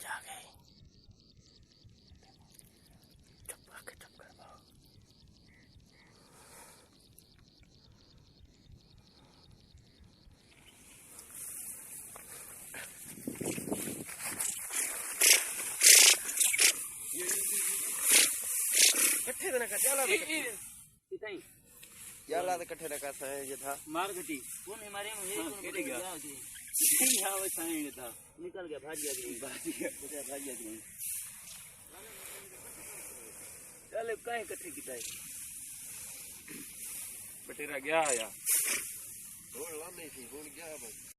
जा गए। चुप कर भाव। कट्ठे देना का जाला इतई जाला तो कट्ठे रखा था ये था मार्केटी कौन हमारे में है कौन केटे गया यहाँ वो साइन था निकल गया भाग गया नहीं चले काहे कट्ठे किताई बटेरा गया या ढोल लाने थी ढोल गया भाई।